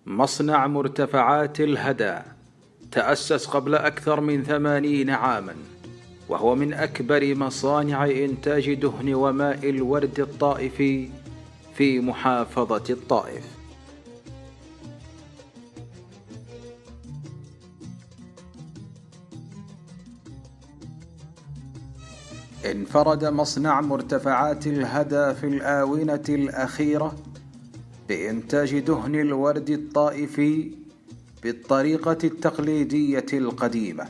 مصنع مرتفعات الهدى تأسس قبل أكثر من 80 عاماً، وهو من أكبر مصانع إنتاج دهن وماء الورد الطائفي في محافظة الطائف. انفرد مصنع مرتفعات الهدى في الآونة الأخيرة بإنتاج دهن الورد الطائفي بالطريقة التقليدية القديمة،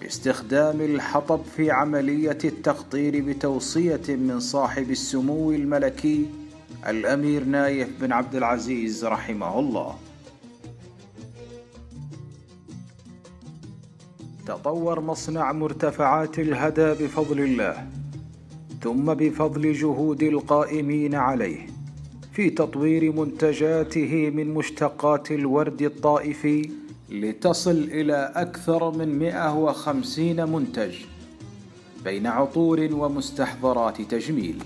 باستخدام الحطب في عملية التقطير بتوصية من صاحب السمو الملكي الأمير نايف بن عبد العزيز رحمه الله. تطور مصنع مرتفعات الهدى بفضل الله، ثم بفضل جهود القائمين عليه في تطوير منتجاته من مشتقات الورد الطائفي، لتصل إلى أكثر من 150 منتج بين عطور ومستحضرات تجميل.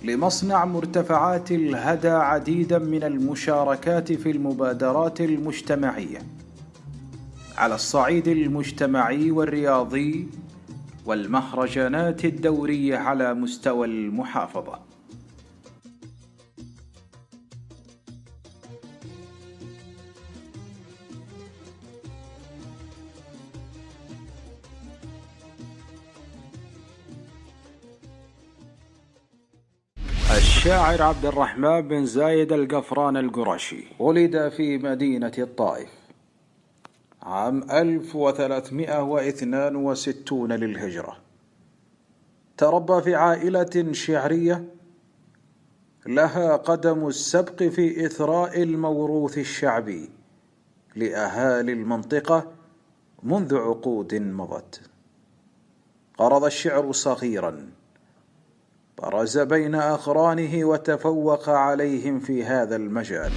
لمصنع مرتفعات الهدى عديدا من المشاركات في المبادرات المجتمعية على الصعيد المجتمعي والرياضي والمهرجانات الدورية على مستوى المحافظة. الشاعر عبد الرحمن بن زايد القفران القرشي ولد في مدينة الطائف عام 1362 للهجرة. تربى في عائلة شعرية لها قدم السبق في إثراء الموروث الشعبي لأهالي المنطقة منذ عقود مضت. قرض الشعر صغيرا، برز بين أقرانه وتفوق عليهم في هذا المجال.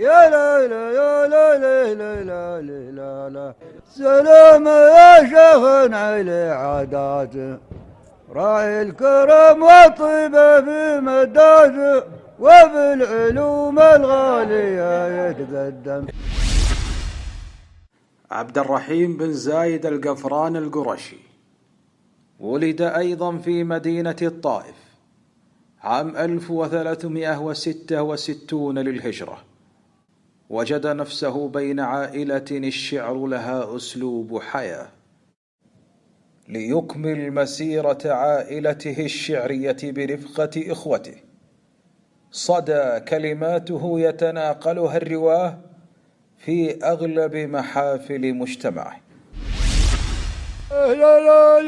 يا لا لا يا لا لا لا لا لا لا. سلام يا شيخ علي عاداته، راعي الكرم والطيبة في مداته، وبالعلوم الغالية يتقدم. عبد الرحيم بن زايد القفران القرشي ولد أيضا في مدينة الطائف عام 1366 للهجرة. وجد نفسه بين عائلة الشعر لها أسلوب حياة. ليكمل مسيرة عائلته الشعرية برفقة إخوته، صدى كلماته يتناقلها الرواه في أغلب محافل مجتمعه. يا لا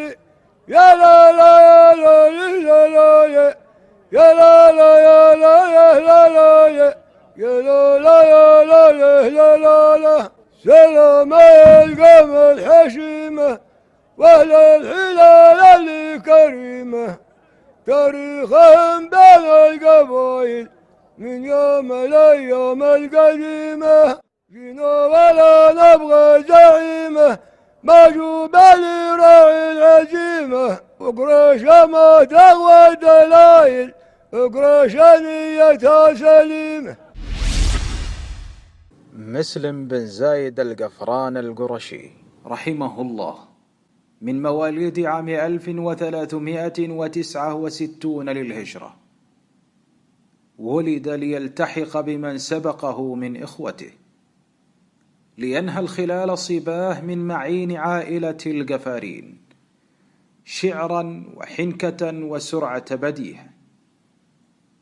يا لا لا يا لا يا لا يا لا يا لا يا لا يا لا. سلام القوم الحشيمة واهل الحلال اللي كريمة، تاريخهم بين القبائل من يوم الايام القديمة. فينا ولا نبغى زعيمة موجوبة لراعي العزيمة، وقريش ما تغوى دلايل، وقريش نيتها سليمة. مسلم بن زايد القفران القرشي رحمه الله من مواليد عام 1369 للهجرة. ولد ليلتحق بمن سبقه من إخوته، لينهل خلال صباه من معين عائلة القفارين شعرا وحنكة وسرعة بديهة.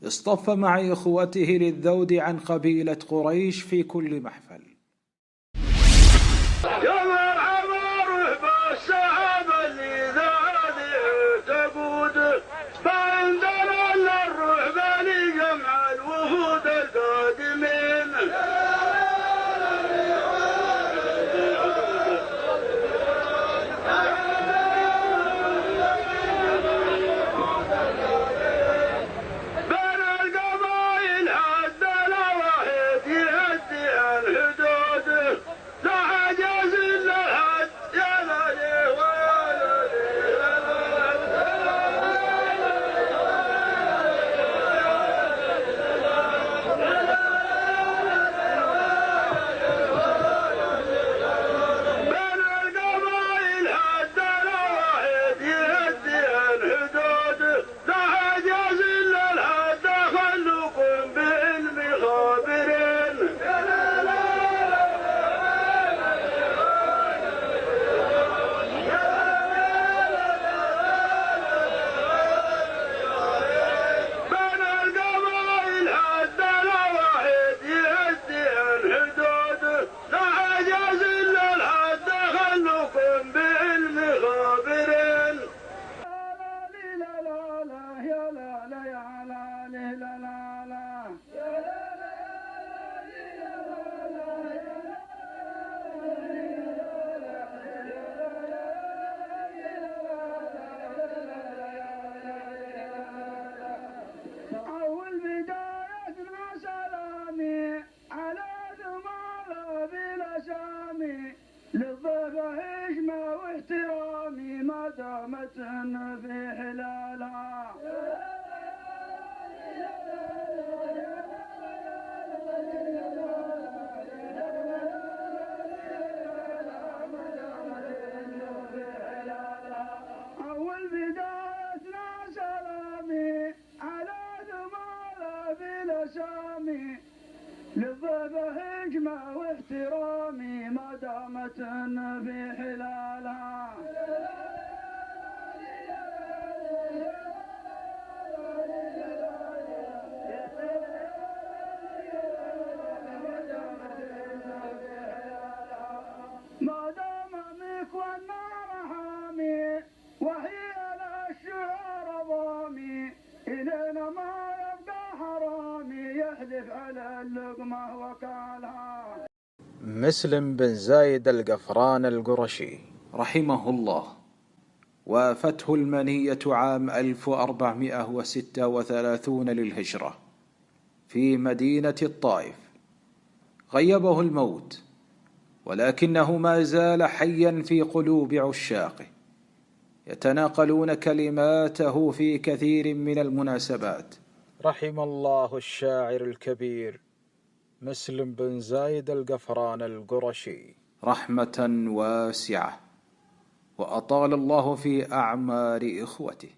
اصطف مع إخوته للذود عن قبيلة قريش في كل محفل. يا مرحبا روح بالسحابة اللي ذادي تقود، فعندنا الروح بني جمع الوفود القادمين. للضيف حشمة واحترامي ما دامت في حلالها. أول بدايتنا سلامي على ثمار في الأسامي، للضيف حشمة واحترامي ما دامت في حلالها. ما دام مكوانا رحامي وهي الشعر ضامي، إلينا ما يبقى حرامي يحلف على اللقمة وكالها. مسلم بن زايد القفران القرشي رحمه الله وافته المنية عام 1436 للهجرة في مدينة الطائف، غيبه الموت، ولكنه ما زال حيا في قلوب عشاقه، يتناقلون كلماته في كثير من المناسبات. رحم الله الشاعر الكبير مسلم بن زايد القفران القرشي رحمة واسعة، وأطال الله في أعمار إخوته.